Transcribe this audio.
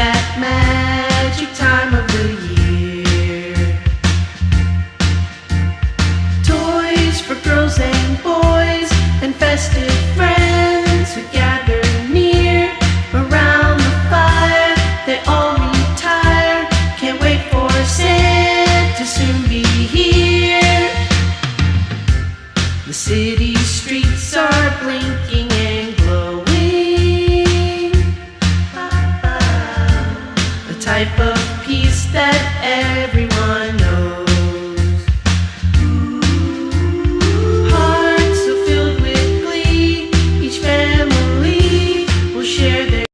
that magic time of the year. Toys for girls and boys and festive friends who gather near around the fire. They all retire, can't wait for Santa to soon be here. The city streets are blinking and glowing, a type of peace that